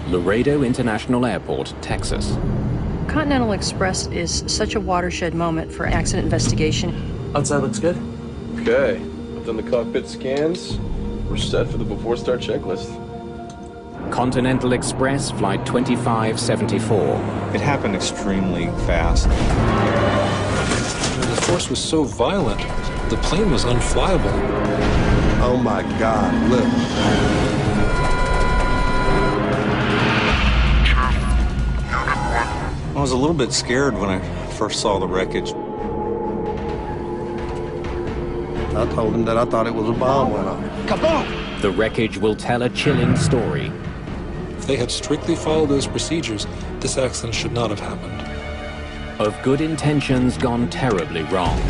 Laredo International Airport, Texas. Continental Express is such a watershed moment for accident investigation. Outside looks good. Okay, I've done the cockpit scans. We're set for the before start checklist. Continental Express Flight 2574. It happened extremely fast. The force was so violent, the plane was unflyable. Oh my God, look. I was a little bit scared when I first saw the wreckage. I told him that I thought it was a bomb went off. Kaboom! The wreckage will tell a chilling story. If they had strictly followed those procedures, this accident should not have happened. Of good intentions gone terribly wrong.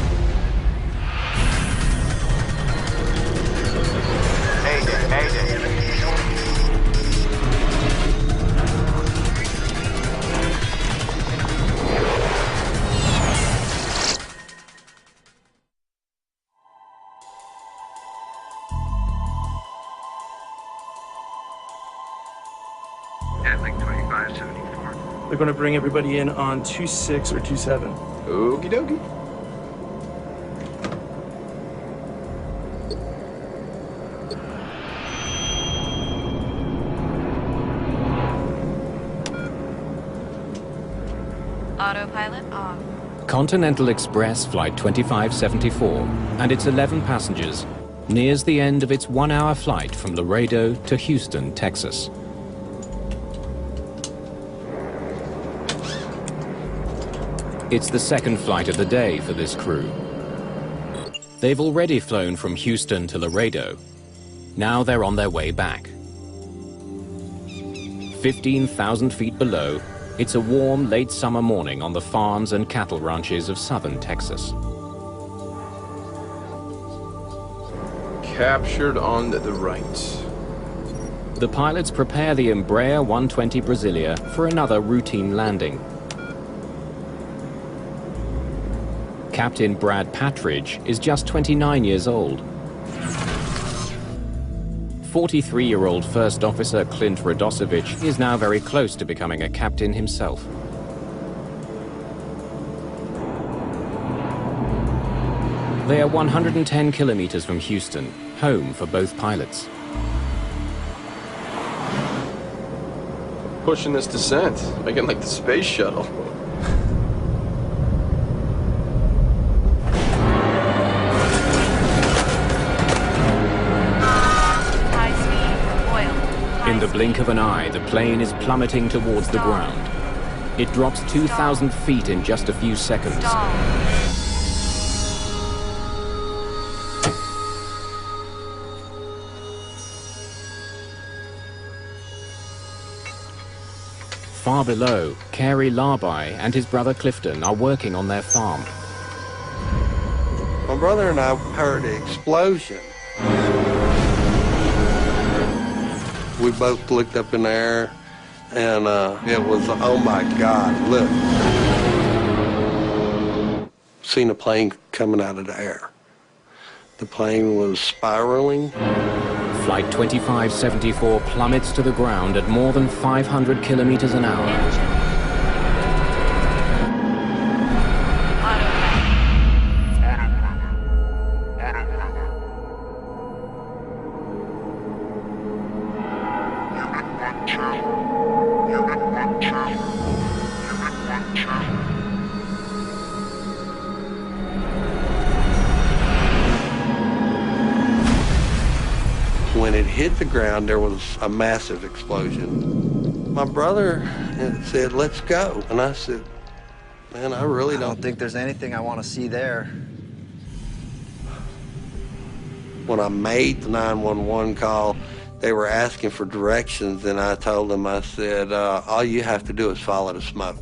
They're going to bring everybody in on 26 or 27. Okie dokie. Autopilot off. Continental Express Flight 2574 and its 11 passengers nears the end of its 1-hour flight from Laredo to Houston, Texas. It's the second flight of the day for this crew. They've already flown from Houston to Laredo. Now they're on their way back. 15,000 feet below, it's a warm, late summer morning on the farms and cattle ranches of southern Texas. Captured on the right. The pilots prepare the Embraer 120 Brasilia for another routine landing. Captain Brad Patridge is just 29 years old. 43-year-old First Officer Clint Radosevich is now very close to becoming a captain himself. They are 110 kilometers from Houston, home for both pilots. Pushing this descent, making like the space shuttle. In the blink of an eye, the plane is plummeting towards the ground. It drops 2,000 feet in just a few seconds. Far below, Carey Larby and his brother Clifton are working on their farm. My brother and I heard the explosion. We both looked up in the air, and it was, oh my God, look. Seen a plane coming out of the air. The plane was spiraling. Flight 2574 plummets to the ground at more than 500 kilometers an hour. When it hit the ground, there was a massive explosion. My brother said, "Let's go." And I said, "Man, I really don't think there's anything I want to see there." When I made the 911 call, they were asking for directions, and I told them, I said, all you have to do is follow the smoke.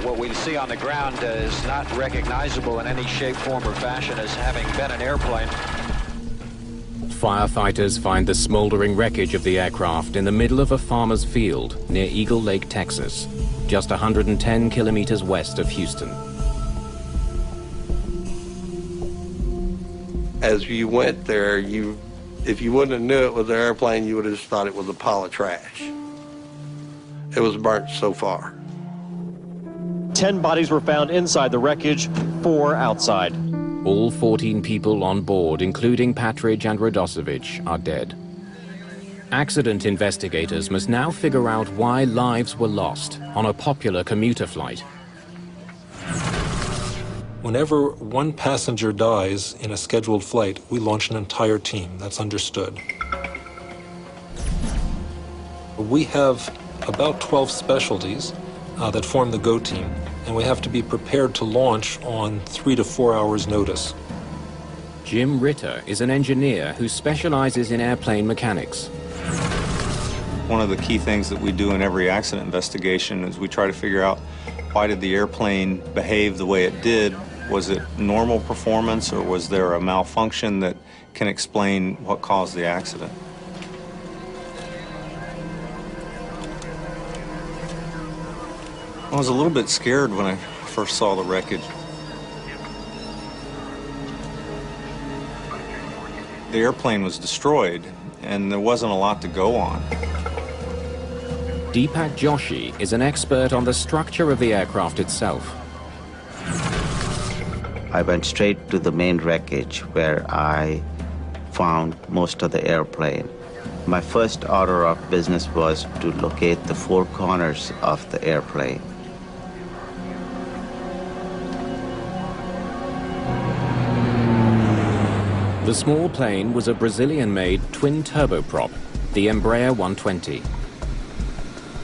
What we see on the ground is not recognizable in any shape, form, or fashion as having been an airplane. Firefighters find the smoldering wreckage of the aircraft in the middle of a farmer's field near Eagle Lake, Texas, just 110 kilometers west of Houston. As you went there, you If you wouldn't have knew it was an airplane, you would have just thought it was a pile of trash. It was burnt so far. 10 bodies were found inside the wreckage, 4 outside. All 14 people on board, including Patridge and Radosevich, are dead. Accident investigators must now figure out why lives were lost on a popular commuter flight. Whenever one passenger dies in a scheduled flight, we launch an entire team. That's understood. We have about 12 specialties that form the GO team, and we have to be prepared to launch on 3 to 4 hours notice. Jim Ritter is an engineer who specializes in airplane mechanics. One of the key things that we do in every accident investigation is we try to figure out why did the airplane behave the way it did. Was it normal performance, or was there a malfunction that can explain what caused the accident? I was a little bit scared when I first saw the wreckage. The airplane was destroyed, and there wasn't a lot to go on. Deepak Joshi is an expert on the structure of the aircraft itself. I went straight to the main wreckage where I found most of the airplane. My first order of business was to locate the 4 corners of the airplane. The small plane was a Brazilian-made twin turboprop, the Embraer 120.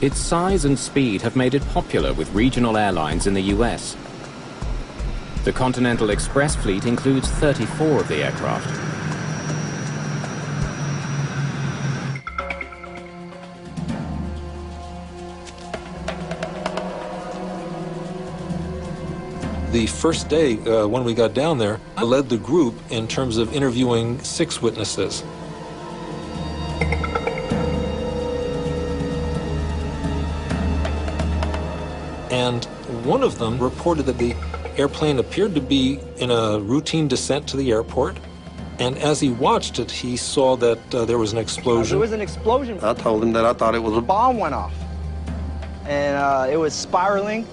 Its size and speed have made it popular with regional airlines in the US. The Continental Express fleet includes 34 of the aircraft. The first day, when we got down there, I led the group in terms of interviewing 6 witnesses. And one of them reported that the airplane appeared to be in a routine descent to the airport, and as he watched it, he saw that there was an explosion. There was an explosion. I told him that I thought it was a Bomb went off, and it was spiraling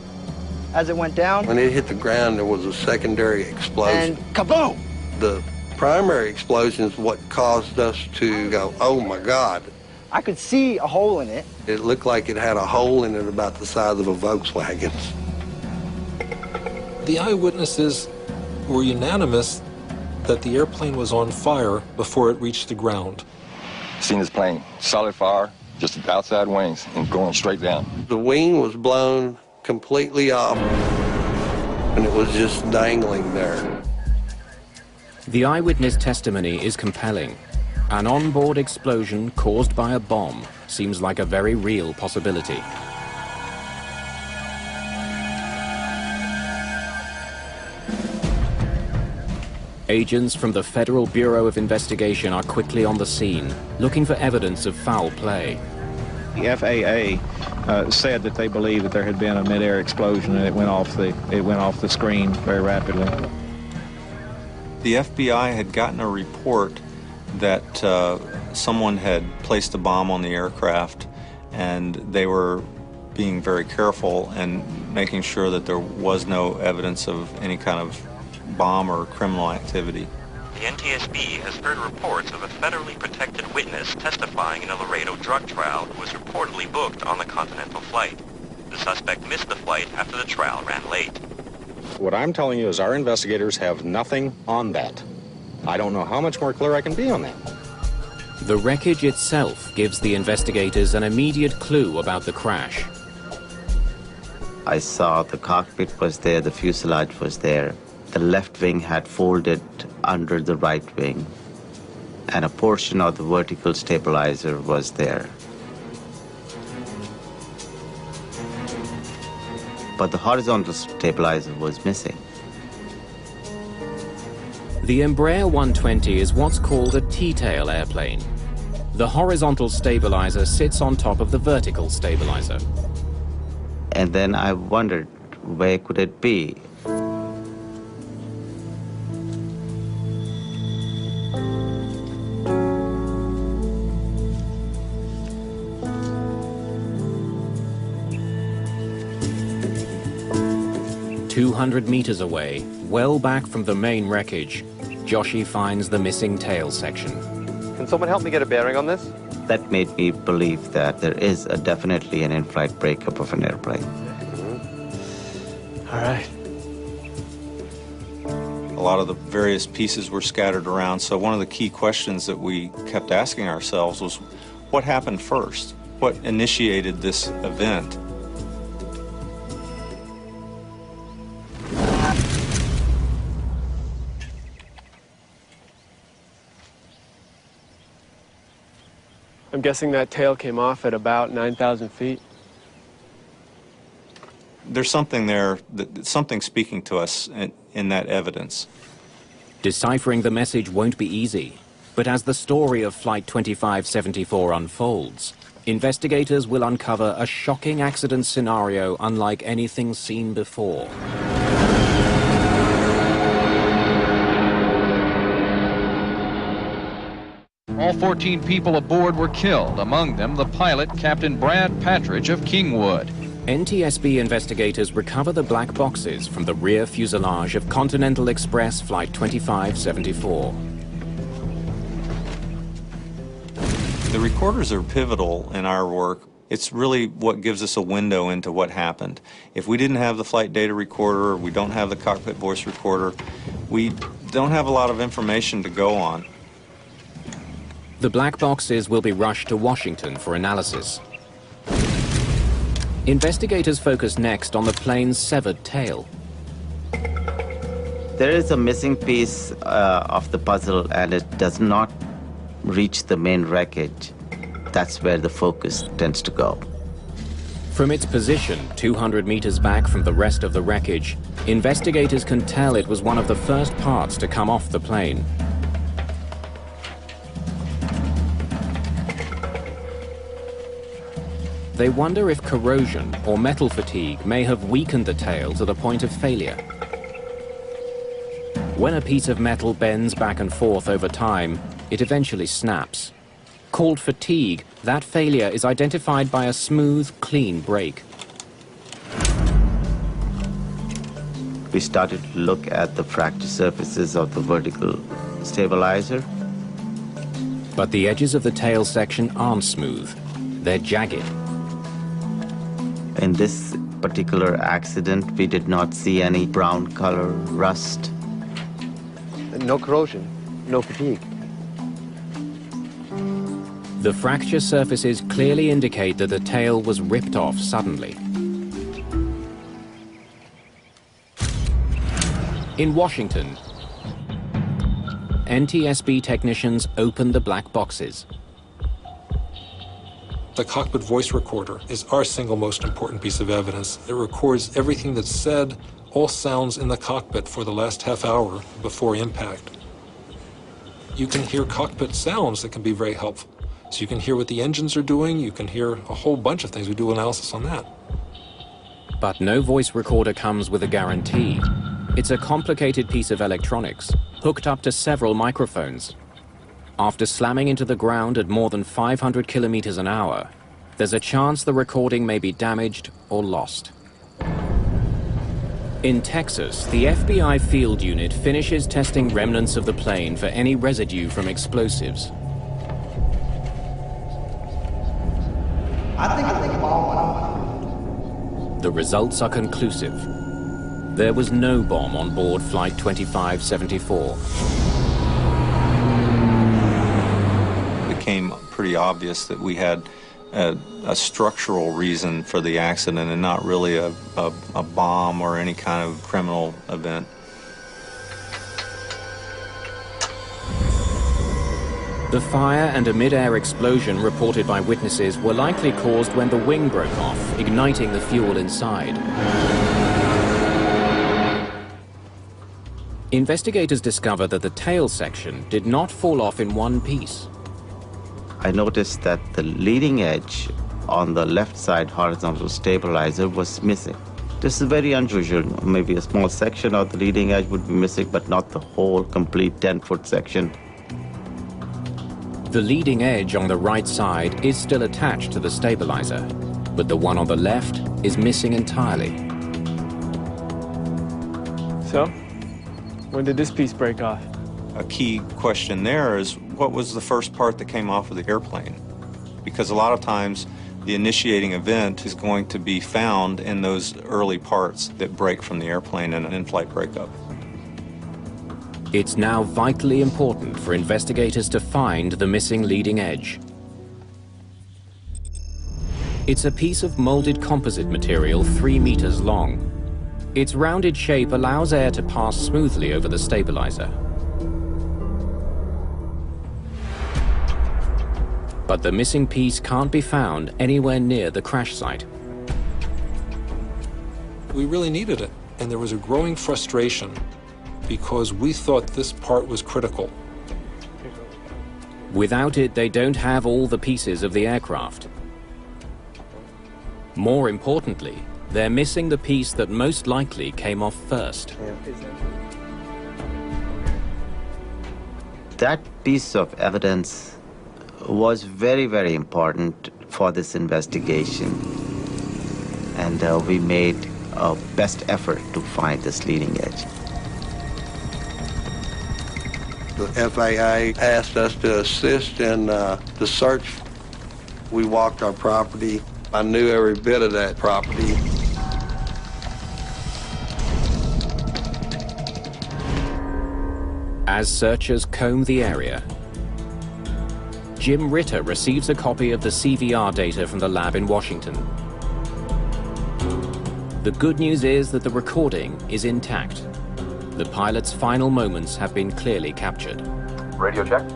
as it went down. When it hit the ground, there was a secondary explosion. And kaboom! The primary explosion is what caused us to go, oh my God. I could see a hole in it. It looked like it had a hole in it about the size of a Volkswagen. The eyewitnesses were unanimous that the airplane was on fire before it reached the ground. Seen this plane, solid fire, just the outside wings and going straight down. The wing was blown completely off, and it was just dangling there. The eyewitness testimony is compelling. An onboard explosion caused by a bomb seems like a very real possibility. Agents from the Federal Bureau of Investigation are quickly on the scene, looking for evidence of foul play. The FAA said that they believed that there had been a mid-air explosion and it went off the screen very rapidly. The FBI had gotten a report that someone had placed a bomb on the aircraft, and they were being very careful and making sure that there was no evidence of any kind of bomb or criminal activity. The NTSB has heard reports of a federally protected witness testifying in a Laredo drug trial who was reportedly booked on the Continental flight. The suspect missed the flight after the trial ran late. What I'm telling you is our investigators have nothing on that. I don't know how much more clear I can be on that. The wreckage itself gives the investigators an immediate clue about the crash. I saw the cockpit was there, the fuselage was there. The left wing had folded under the right wing, and a portion of the vertical stabilizer was there. But the horizontal stabilizer was missing. The Embraer 120 is what's called a T-tail airplane. The horizontal stabilizer sits on top of the vertical stabilizer. And then I wondered, where could it be? 200 meters away, well back from the main wreckage, Joshi finds the missing tail section. Can someone help me get a bearing on this? That made me believe that there is definitely an in-flight breakup of an airplane. All right. A lot of the various pieces were scattered around, so one of the key questions that we kept asking ourselves was, what happened first? What initiated this event? I'm guessing that tail came off at about 9,000 feet. There's something there, something speaking to us in that evidence. Deciphering the message won't be easy, but as the story of Flight 2574 unfolds, investigators will uncover a shocking accident scenario unlike anything seen before. All 14 people aboard were killed, among them the pilot, Captain Brad Patridge of Kingwood. NTSB investigators recover the black boxes from the rear fuselage of Continental Express Flight 2574. The recorders are pivotal in our work. It's really what gives us a window into what happened. If we didn't have the flight data recorder, we don't have the cockpit voice recorder, we don't have a lot of information to go on. The black boxes will be rushed to Washington for analysis. Investigators focus next on the plane's severed tail. There is a missing piece of the puzzle, and it does not reach the main wreckage. That's where the focus tends to go. From its position 200 meters back from the rest of the wreckage, investigators can tell it was one of the first parts to come off the plane. They wonder if corrosion or metal fatigue may have weakened the tail to the point of failure. When a piece of metal bends back and forth over time, it eventually snaps. Called fatigue, that failure is identified by a smooth, clean break. We started to look at the fracture surfaces of the vertical stabilizer. But the edges of the tail section aren't smooth. They're jagged. In this particular accident, we did not see any brown color, rust. No corrosion, no fatigue. The fracture surfaces clearly indicate that the tail was ripped off suddenly. In Washington, NTSB technicians opened the black boxes. The cockpit voice recorder is our single most important piece of evidence. It records everything that's said, all sounds in the cockpit for the last half hour before impact. You can hear cockpit sounds that can be very helpful. So you can hear what the engines are doing, you can hear a whole bunch of things. We do analysis on that. But no voice recorder comes with a guarantee. It's a complicated piece of electronics, hooked up to several microphones. After slamming into the ground at more than 500 kilometers an hour, there's a chance the recording may be damaged or lost. In Texas, the FBI field unit finishes testing remnants of the plane for any residue from explosives. I think the bomb went off. The results are conclusive. There was no bomb on board Flight 2574. It became pretty obvious that we had a structural reason for the accident and not really a bomb or any kind of criminal event. The fire and a mid-air explosion reported by witnesses were likely caused when the wing broke off, igniting the fuel inside. Investigators discovered that the tail section did not fall off in one piece. I noticed that the leading edge on the left side horizontal stabilizer was missing. This is very unusual. Maybe a small section of the leading edge would be missing, but not the whole complete 10-foot section. The leading edge on the right side is still attached to the stabilizer, but the one on the left is missing entirely. So, when did this piece break off? A key question there is, what was the first part that came off of the airplane? Because a lot of times, the initiating event is going to be found in those early parts that break from the airplane in an in-flight breakup. It's now vitally important for investigators to find the missing leading edge. It's a piece of molded composite material 3 meters long. Its rounded shape allows air to pass smoothly over the stabilizer. But the missing piece can't be found anywhere near the crash site. We really needed it, and there was a growing frustration because we thought this part was critical. Without it, they don't have all the pieces of the aircraft. More importantly, they're missing the piece that most likely came off first. That piece of evidence was very, very important for this investigation. And we made our best effort to find this leading edge. The FAA asked us to assist in the search. We walked our property. I knew every bit of that property. As searchers comb the area, Jim Ritter receives a copy of the CVR data from the lab in Washington. The good news is that the recording is intact. The pilot's final moments have been clearly captured. Radio check.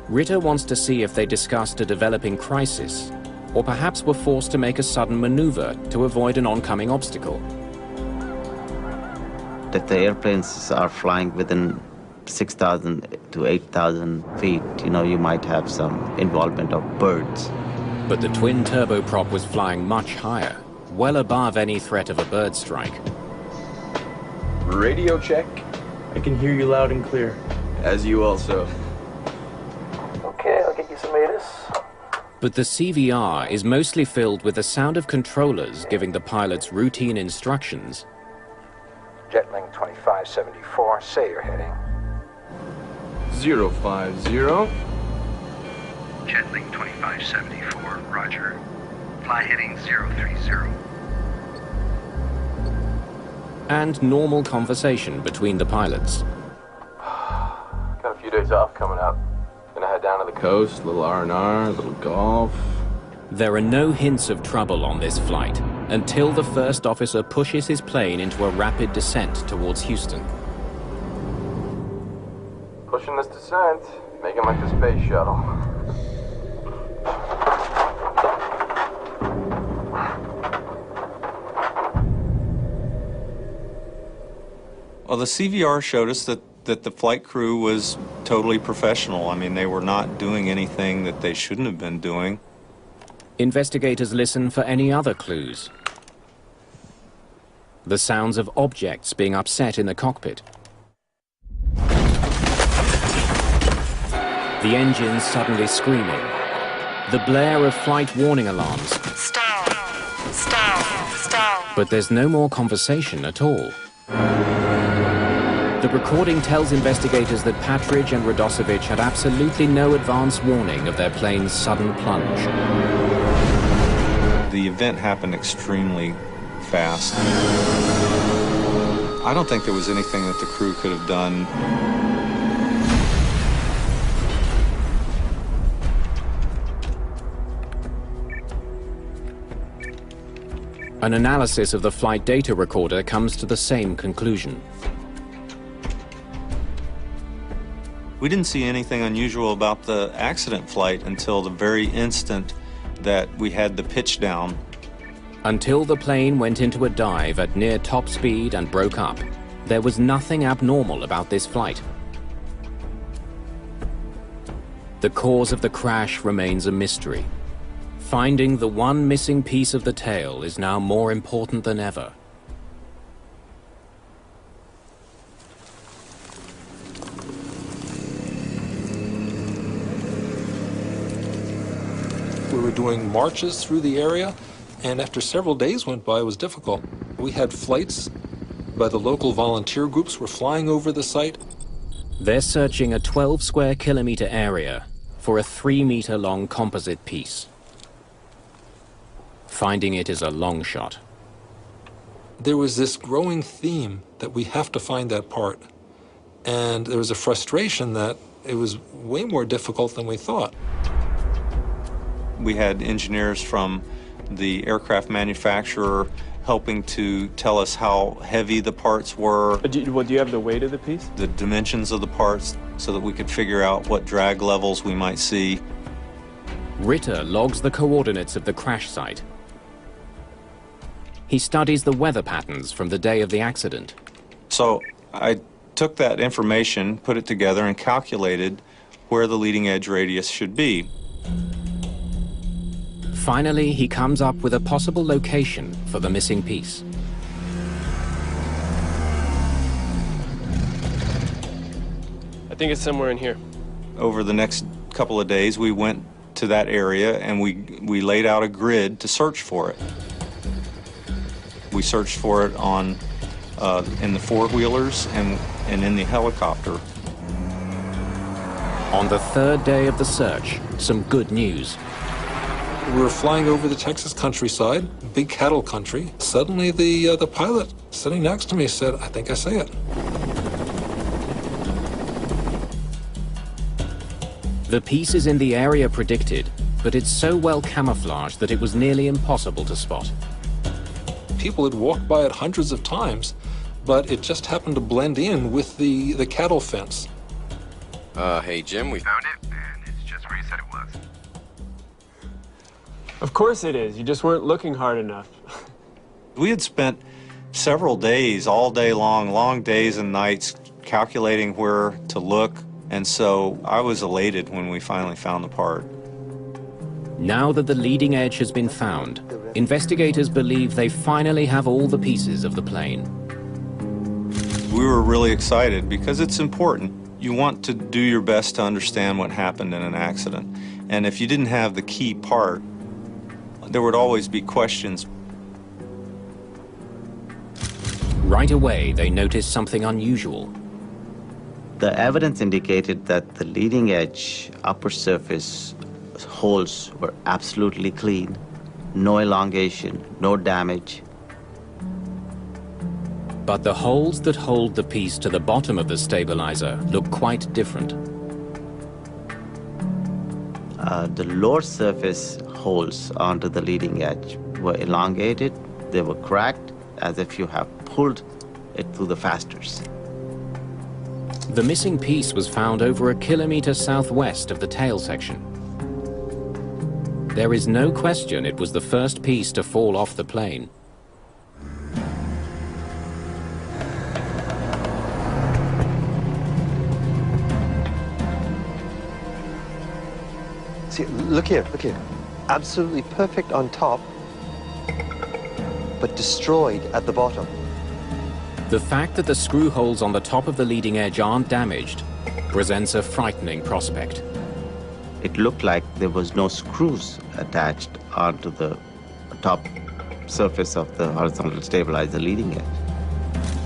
Ritter wants to see if they discussed a developing crisis, or perhaps were forced to make a sudden maneuver to avoid an oncoming obstacle. If the airplanes are flying within 6,000 to 8,000 feet, you might have some involvement of birds. But the twin turboprop was flying much higher, well above any threat of a bird strike. Radio check. I can hear you loud and clear. As you also. Okay, I'll get you some ATIS. But the CVR is mostly filled with the sound of controllers giving the pilots routine instructions. Jetlink 2574, say your heading. 050. Jetlink 2574, roger. Fly heading 030. And normal conversation between the pilots. Got a few days off coming up. Gonna head down to the coast, a little R&R, a little golf. There are no hints of trouble on this flight until the first officer pushes his plane into a rapid descent towards Houston. Pushing this descent, making like the space shuttle. Well, the CVR showed us that the flight crew was totally professional. I mean, they were not doing anything that they shouldn't have been doing. Investigators listen for any other clues. The sounds of objects being upset in the cockpit. The engines suddenly screaming. The blare of flight warning alarms. Stall. Stall. Stall. But there's no more conversation at all. The recording tells investigators that Patridge and Radosevich had absolutely no advance warning of their plane's sudden plunge. The event happened extremely fast. I don't think there was anything that the crew could have done. An analysis of the flight data recorder comes to the same conclusion. We didn't see anything unusual about the accident flight until the very instant that we had the pitch down. Until the plane went into a dive at near top speed and broke up, there was nothing abnormal about this flight. The cause of the crash remains a mystery. Finding the one missing piece of the tail is now more important than ever. We were doing marches through the area, and after several days went by, it was difficult. We had flights by the local volunteer groups were flying over the site. They're searching a 12 square kilometer area for a 3-meter-long composite piece. Finding it is a long shot. There was this growing theme that we have to find that part. And there was a frustration that it was way more difficult than we thought. We had engineers from the aircraft manufacturer helping to tell us how heavy the parts were. Do you have the weight of the piece? The dimensions of the parts so that we could figure out what drag levels we might see. Ritter logs the coordinates of the crash site. He studies the weather patterns from the day of the accident. So I took that information, put it together, and calculated where the leading edge radius should be. Finally, he comes up with a possible location for the missing piece. I think it's somewhere in here. Over the next couple of days, we went to that area and we laid out a grid to search for it. We searched for it on in the four-wheelers and in the helicopter. On the third day of the search, some good news. We were flying over the Texas countryside, big cattle country. Suddenly the pilot sitting next to me said, "I think I see it." The piece is in the area predicted, but it's so well camouflaged that it was nearly impossible to spot. People had walked by it hundreds of times, but it just happened to blend in with the cattle fence. Hey Jim, we Found it, and it's just where you said it was. Of course it is. You just weren't looking hard enough. We had spent several days, all day long, long days and nights, calculating where to look, and so I was elated when we finally found the part. Now that the leading edge has been found, investigators believe they finally have all the pieces of the plane. We were really excited because it's important. You want to do your best to understand what happened in an accident. And if you didn't have the key part, there would always be questions. Right away, they noticed something unusual. The evidence indicated that the leading edge upper surface holes were absolutely clean, no elongation, no damage. But the holes that hold the piece to the bottom of the stabilizer look quite different. The lower surface holes onto the leading edge were elongated, they were cracked, as if you have pulled it through the fasteners. The missing piece was found over a kilometer southwest of the tail section. There is no question it was the first piece to fall off the plane. See, look here, look here. Absolutely perfect on top, but destroyed at the bottom. The fact that the screw holes on the top of the leading edge aren't damaged presents a frightening prospect. It looked like there was no screws attached onto the top surface of the horizontal stabilizer leading edge.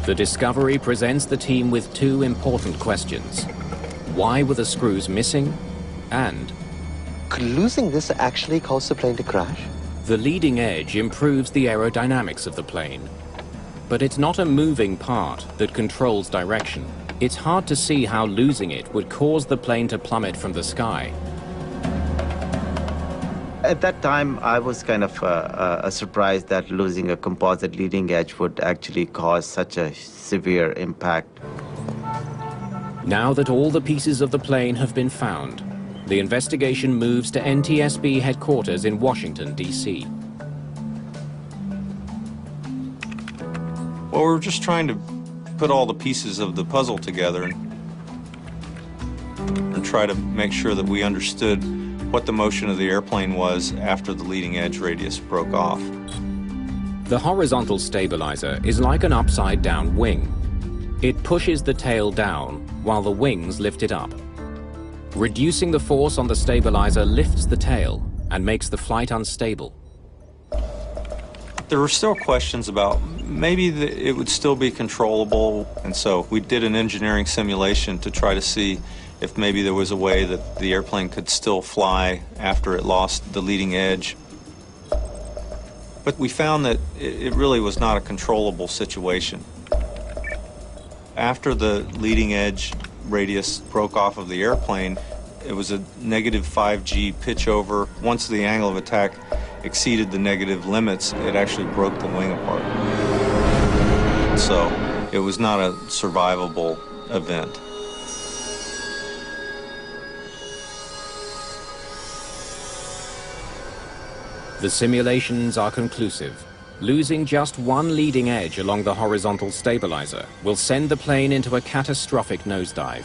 The discovery presents the team with two important questions. Why were the screws missing? And could losing this actually cause the plane to crash? The leading edge improves the aerodynamics of the plane. But it's not a moving part that controls direction. It's hard to see how losing it would cause the plane to plummet from the sky. At that time, I was kind of surprised that losing a composite leading edge would actually cause such a severe impact. Now that all the pieces of the plane have been found, the investigation moves to NTSB headquarters in Washington, D.C. Well, we were just trying to put all the pieces of the puzzle together and try to make sure that we understood what the motion of the airplane was after the leading edge radius broke off. The horizontal stabilizer is like an upside-down wing. It pushes the tail down while the wings lift it up. Reducing the force on the stabilizer lifts the tail and makes the flight unstable. There were still questions about maybe it would still be controllable, and so we did an engineering simulation to try to see if maybe there was a way that the airplane could still fly after it lost the leading edge. But we found that it really was not a controllable situation. After the leading edge radius broke off of the airplane, it was a negative 5G pitch over. Once the angle of attack exceeded the negative limits, it actually broke the wing apart. So it was not a survivable event. The simulations are conclusive. Losing just one leading edge along the horizontal stabilizer will send the plane into a catastrophic nosedive.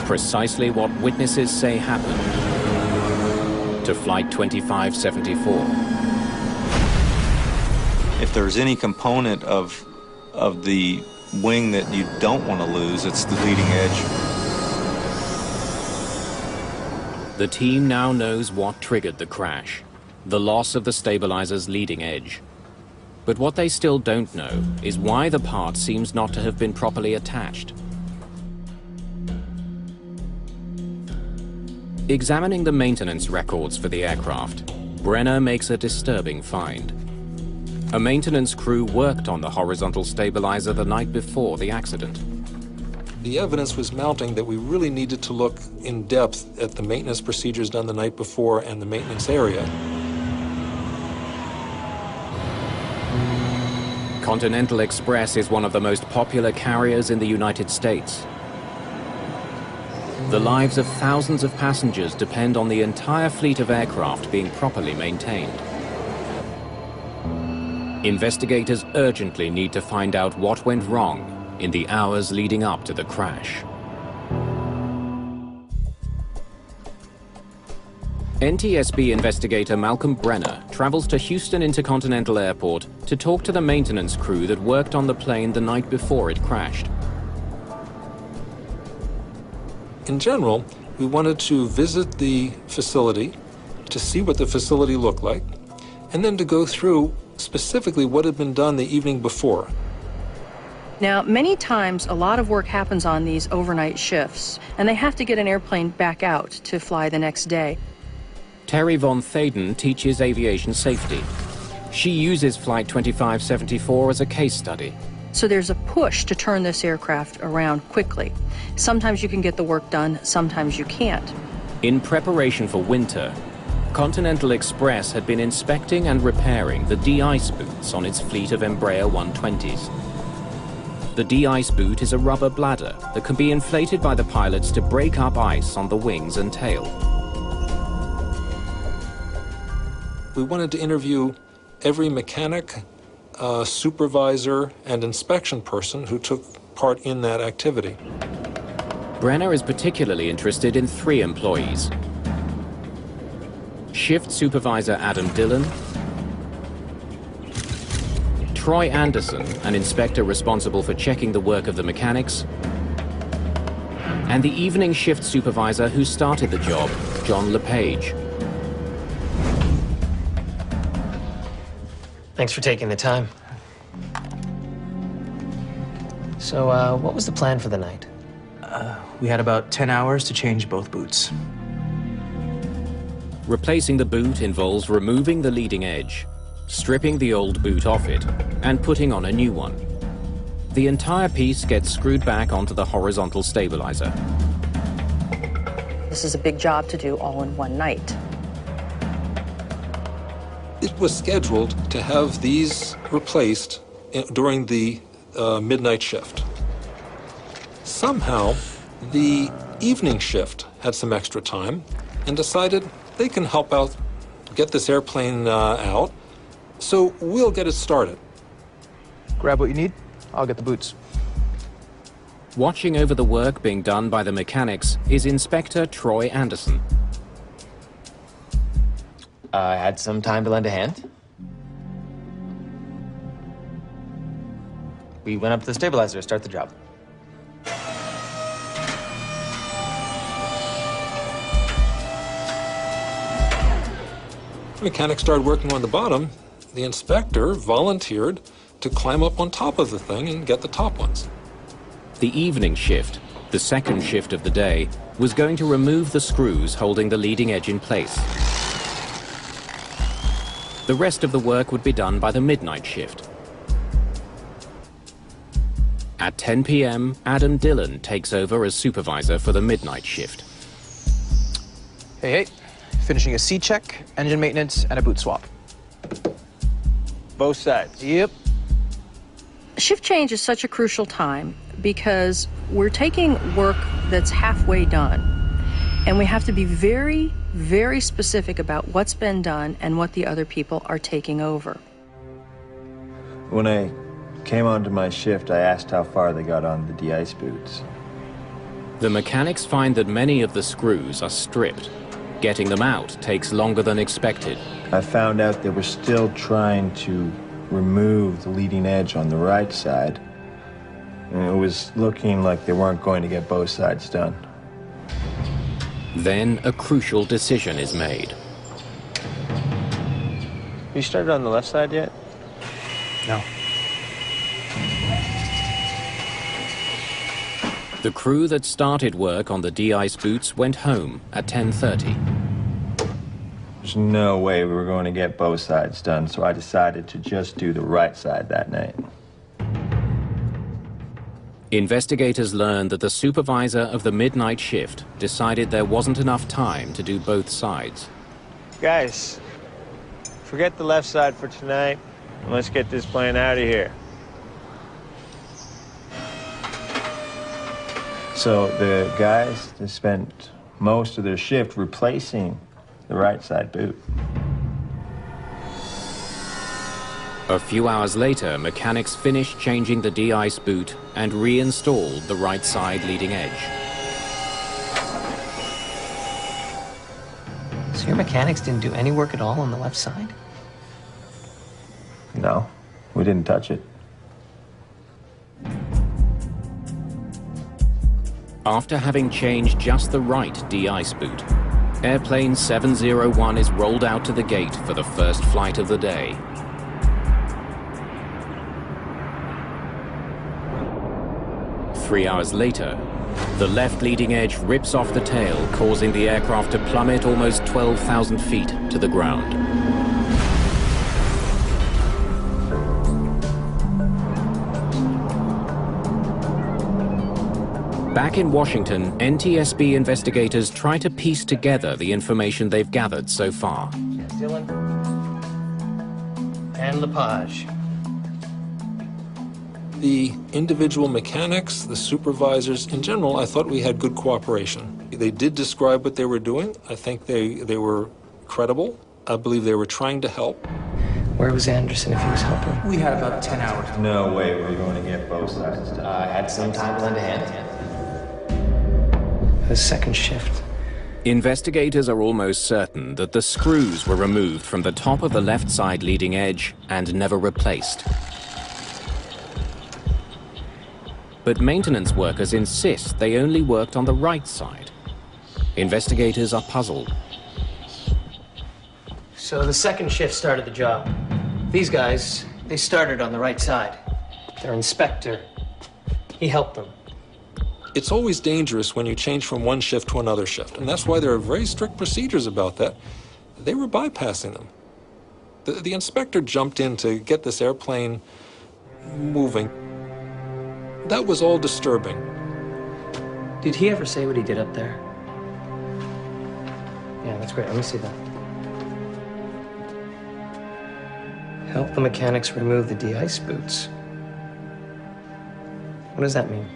Precisely what witnesses say happened to Flight 2574. If there's any component of the wing that you don't want to lose, it's the leading edge. The team now knows what triggered the crash, the loss of the stabilizer's leading edge. But what they still don't know is why the part seems not to have been properly attached. Examining the maintenance records for the aircraft, Brenner makes a disturbing find. A maintenance crew worked on the horizontal stabilizer the night before the accident. The evidence was mounting that we really needed to look in depth at the maintenance procedures done the night before and the maintenance area. Continental Express is one of the most popular carriers in the United States. The lives of thousands of passengers depend on the entire fleet of aircraft being properly maintained. Investigators urgently need to find out what went wrong in the hours leading up to the crash. NTSB investigator Malcolm Brenner travels to Houston Intercontinental Airport to talk to the maintenance crew that worked on the plane the night before it crashed. In general, we wanted to visit the facility to see what the facility looked like, and then to go through specifically what had been done the evening before. Now, many times a lot of work happens on these overnight shifts, and they have to get an airplane back out to fly the next day. Terry Von Thaden teaches aviation safety. She uses Flight 2574 as a case study. So there's a push to turn this aircraft around quickly. Sometimes you can get the work done, sometimes you can't. In preparation for winter, Continental Express had been inspecting and repairing the de-ice boots on its fleet of Embraer 120s. The de-ice boot is a rubber bladder that can be inflated by the pilots to break up ice on the wings and tail. We wanted to interview every mechanic, supervisor, and inspection person who took part in that activity. Brenner is particularly interested in 3 employees. Shift supervisor Adam Dillon, Troy Anderson, an inspector responsible for checking the work of the mechanics, and the evening shift supervisor who started the job, John LePage. Thanks for taking the time. So, what was the plan for the night? We had about 10 hours to change both boots. Replacing the boot involves removing the leading edge, stripping the old boot off it, and putting on a new one. The entire piece gets screwed back onto the horizontal stabilizer. This is a big job to do all in one night. It was scheduled to have these replaced during the midnight shift. Somehow, the evening shift had some extra time and decided they can help out, get this airplane out, so we'll get it started. Grab what you need, I'll get the boots. Watching over the work being done by the mechanics is Inspector Troy Anderson. I had some time to lend a hand. We went up to the stabilizer to start the job. mechanics started working on the bottom, the inspector volunteered to climb up on top of the thing and get the top ones. The evening shift, the second shift of the day, was going to remove the screws holding the leading edge in place. The rest of the work would be done by the midnight shift. At 10 p.m., Adam Dillon takes over as supervisor for the midnight shift. Hey, finishing a C check, engine maintenance, and a boot swap. Both sides? Yep. Shift change is such a crucial time because we're taking work that's halfway done, and we have to be very, very specific about what's been done and what the other people are taking over. When I came onto my shift, I asked how far they got on the de-ice boots. The mechanics find that many of the screws are stripped. Getting them out takes longer than expected. I found out they were still trying to remove the leading edge on the right side, and it was looking like they weren't going to get both sides done. Then a crucial decision is made. You started on the left side yet? No. The crew that started work on the de-ice boots went home at 10:30. There's no way we were going to get both sides done, so I decided to just do the right side that night. Investigators learned that the supervisor of the midnight shift decided there wasn't enough time to do both sides. Guys, forget the left side for tonight, and let's get this plane out of here. So the guys, they spent most of their shift replacing the right side boot. A few hours later, mechanics finished changing the de-ice boot and reinstalled the right side leading edge. So your mechanics didn't do any work at all on the left side? No, we didn't touch it. After having changed just the right de-ice boot, Airplane 701 is rolled out to the gate for the first flight of the day. Three hours later, the left leading edge rips off the tail, causing the aircraft to plummet almost 12,000 feet to the ground. Back in Washington, NTSB investigators try to piece together the information they've gathered so far. Dillon and Lepage. The individual mechanics, the supervisors, in general, I thought we had good cooperation. They did describe what they were doing. I think they were credible. I believe they were trying to help. Where was Anderson if he was helping? We had about 10 hours. No way we were going to get both sides done. I had some time to lend a hand. The second shift. Investigators are almost certain that the screws were removed from the top of the left side leading edge and never replaced. But maintenance workers insist they only worked on the right side. Investigators are puzzled. So the second shift started the job. These guys, they started on the right side. Their inspector, he helped them. It's always dangerous when you change from one shift to another shift, and that's why there are very strict procedures about that. They were bypassing them. The inspector jumped in to get this airplane moving. That was all disturbing. Did he ever say what he did up there? Yeah, that's great. Let me see that. Help the mechanics remove the de-ice boots. What does that mean?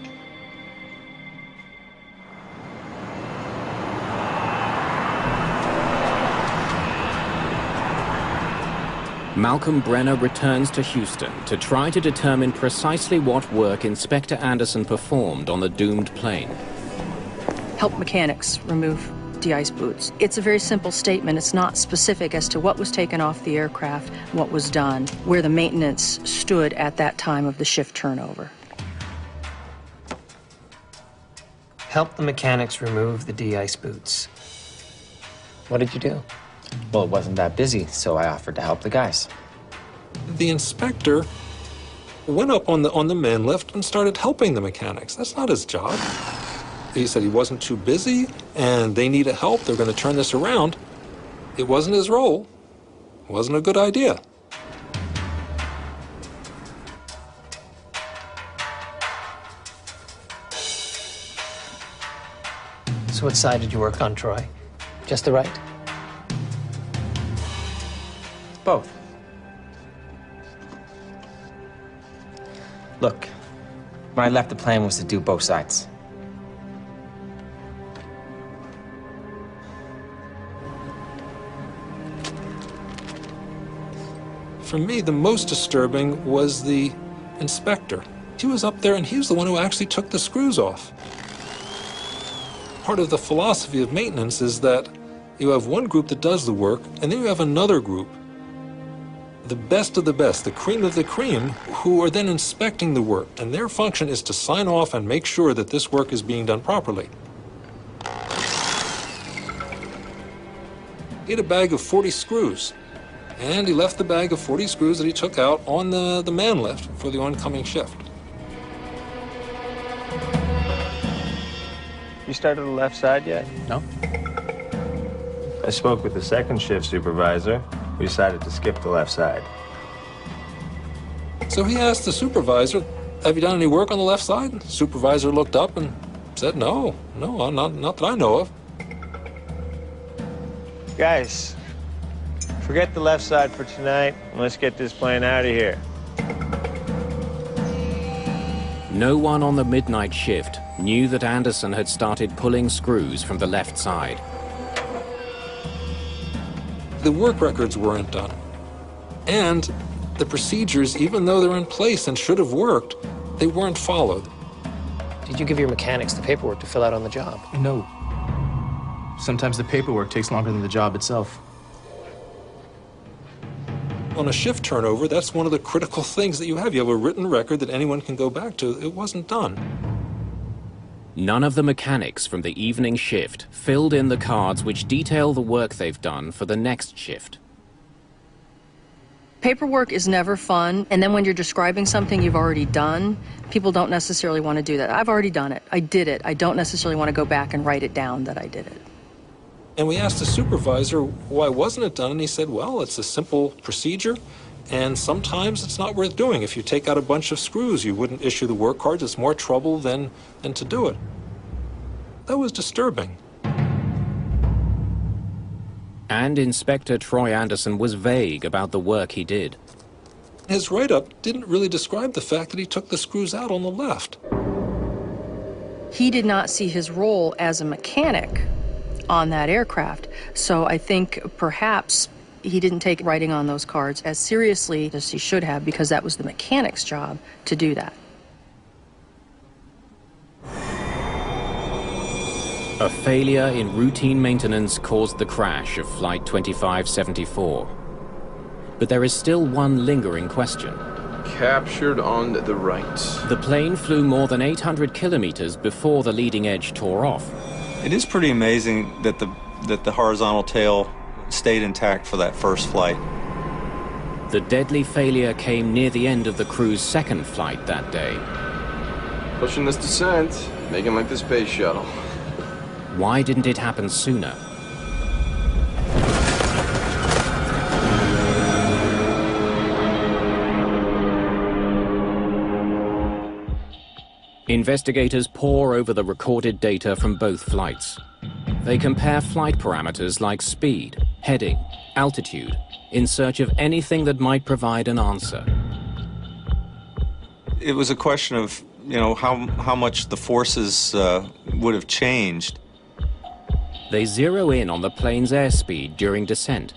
Malcolm Brenner returns to Houston to try to determine precisely what work Inspector Anderson performed on the doomed plane. Help mechanics remove de-ice boots. It's a very simple statement. It's not specific as to what was taken off the aircraft, what was done, where the maintenance stood at that time of the shift turnover. Help the mechanics remove the de-ice boots. What did you do? Well, it wasn't that busy, so I offered to help the guys. The inspector went up on the man lift and started helping the mechanics. That's not his job. He said he wasn't too busy and they needed help. They're going to turn this around. It wasn't his role. It wasn't a good idea. So what side did you work on, Troy? Just the right? Both. Look, when I left, the plan was to do both sides. For me, the most disturbing was the inspector. He was up there and he was the one who actually took the screws off. Part of the philosophy of maintenance is that you have one group that does the work, and then you have another group, the best of the best, the cream of the cream, who are then inspecting the work, and their function is to sign off and make sure that this work is being done properly. He had a bag of 40 screws, and he left the bag of 40 screws that he took out on the man lift for the oncoming shift. You started the left side yet? No. I spoke with the second shift supervisor, who decided to skip the left side. So he asked the supervisor, have you done any work on the left side? The supervisor looked up and said, no, not that I know of. Guys, forget the left side for tonight, and let's get this plane out of here. No one on the midnight shift knew that Anderson had started pulling screws from the left side. The work records weren't done. And the procedures, even though they're in place and should have worked, they weren't followed. Did you give your mechanics the paperwork to fill out on the job? No. Sometimes the paperwork takes longer than the job itself. On a shift turnover, that's one of the critical things that you have. You have a written record that anyone can go back to. It wasn't done. None of the mechanics from the evening shift filled in the cards which detail the work they've done for the next shift. Paperwork is never fun, and then when you're describing something you've already done, people don't necessarily want to do that. I've already done it. I did it. I don't necessarily want to go back and write it down that I did it. And we asked the supervisor, why wasn't it done? And he said, well, it's a simple procedure, and sometimes it's not worth doing. If you take out a bunch of screws, you wouldn't issue the work cards. It's more trouble than to do it. That was disturbing. And Inspector Troy Anderson was vague about the work he did. His write-up didn't really describe the fact that he took the screws out on the left. He did not see his role as a mechanic on that aircraft, so I think perhaps he didn't take writing on those cards as seriously as he should have, because that was the mechanic's job to do that. A failure in routine maintenance caused the crash of Flight 2574. But there is still one lingering question. Captured on the right. The plane flew more than 800 kilometers before the leading edge tore off. It is pretty amazing that the horizontal tail stayed intact for that first flight. The deadly failure came near the end of the crew's second flight that day. Pushing this descent, making like the space shuttle. Why didn't it happen sooner? Investigators pore over the recorded data from both flights. They compare flight parameters like speed, heading, altitude, in search of anything that might provide an answer. It was a question of, how much the forces would have changed. They zero in on the plane's airspeed during descent.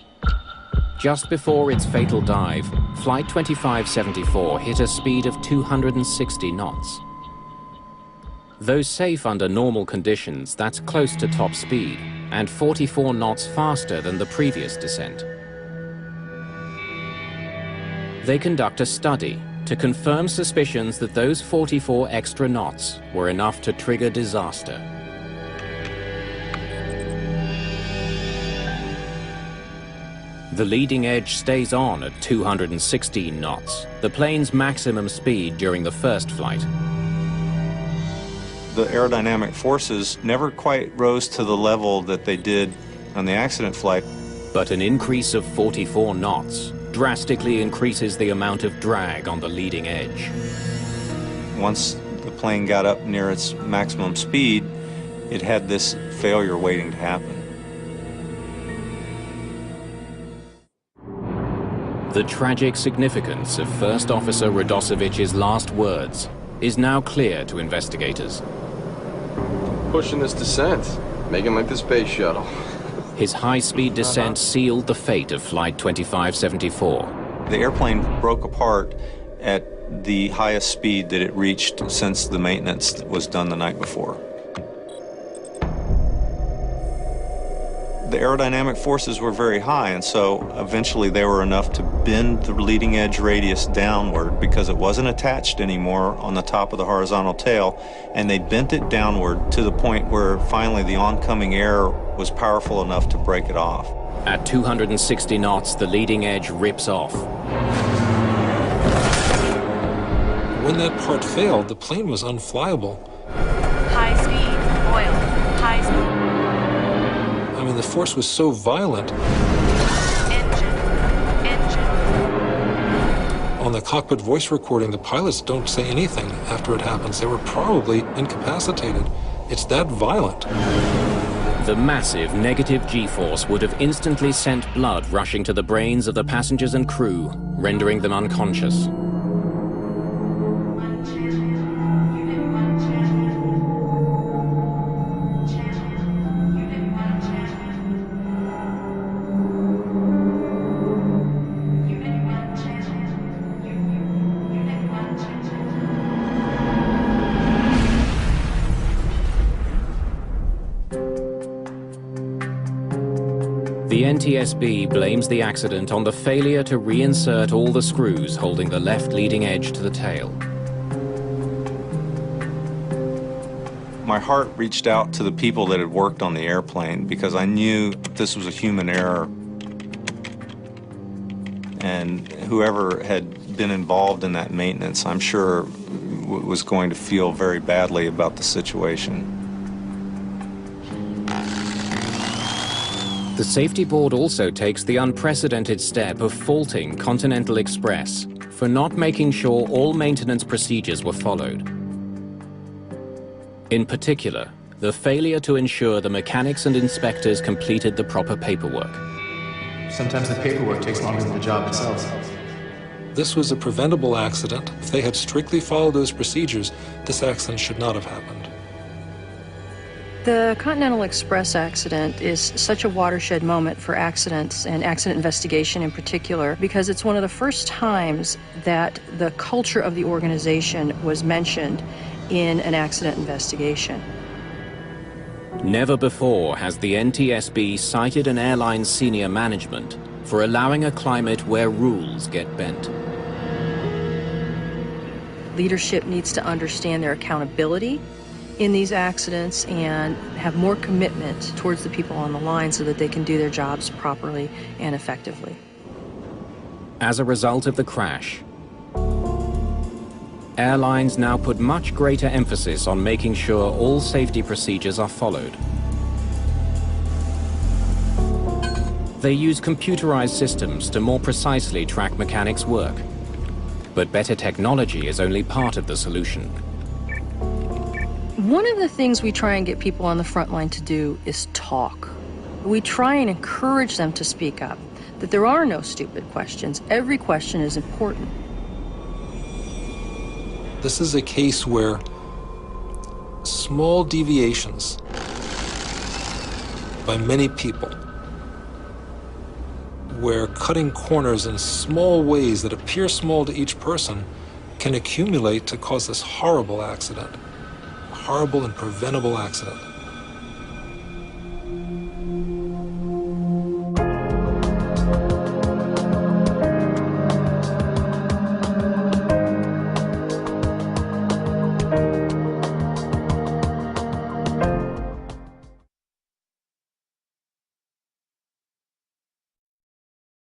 Just before its fatal dive, Flight 2574 hit a speed of 260 knots. Though safe under normal conditions, that's close to top speed, and 44 knots faster than the previous descent. They conduct a study to confirm suspicions that those 44 extra knots were enough to trigger disaster. The leading edge stays on at 216 knots, the plane's maximum speed during the first flight. The aerodynamic forces never quite rose to the level that they did on the accident flight. But an increase of 44 knots drastically increases the amount of drag on the leading edge. Once the plane got up near its maximum speed, it had this failure waiting to happen. The tragic significance of First Officer Radosevich's last words is now clear to investigators. Pushing this descent, making like the space shuttle. His high-speed descent sealed the fate of Flight 2574. The airplane broke apart at the highest speed that it reached since the maintenance was done the night before. The aerodynamic forces were very high, and so eventually they were enough to bend the leading edge radius downward because it wasn't attached anymore on the top of the horizontal tail, and they bent it downward to the point where finally the oncoming air was powerful enough to break it off. At 260 knots, the leading edge rips off. When that part failed, the plane was unflyable. High speed, oil, high speed. I mean, the force was so violent. Engine. On the cockpit voice recording, the pilots don't say anything after it happens. They were probably incapacitated. It's that violent. The massive negative G-force would have instantly sent blood rushing to the brains of the passengers and crew, rendering them unconscious. The NTSB blames the accident on the failure to reinsert all the screws holding the left leading edge to the tail. My heart reached out to the people that had worked on the airplane because I knew this was a human error. And whoever had been involved in that maintenance, I'm sure, was going to feel very badly about the situation. The safety board also takes the unprecedented step of faulting Continental Express for not making sure all maintenance procedures were followed. In particular, the failure to ensure the mechanics and inspectors completed the proper paperwork. Sometimes the paperwork takes longer than the job itself. This was a preventable accident. If they had strictly followed those procedures, this accident should not have happened. The Continental Express accident is such a watershed moment for accidents and accident investigation in particular because it's one of the first times that the culture of the organization was mentioned in an accident investigation. Never before has the NTSB cited an airline's senior management for allowing a climate where rules get bent. Leadership needs to understand their accountability in these accidents and have more commitment towards the people on the line so that they can do their jobs properly and effectively. As a result of the crash, airlines now put much greater emphasis on making sure all safety procedures are followed. They use computerized systems to more precisely track mechanics' work. But better technology is only part of the solution. One of the things we try and get people on the front line to do is talk. We try and encourage them to speak up, that there are no stupid questions. Every question is important. This is a case where small deviations by many people, where cutting corners in small ways that appear small to each person can accumulate to cause this horrible accident. Horrible and preventable accident.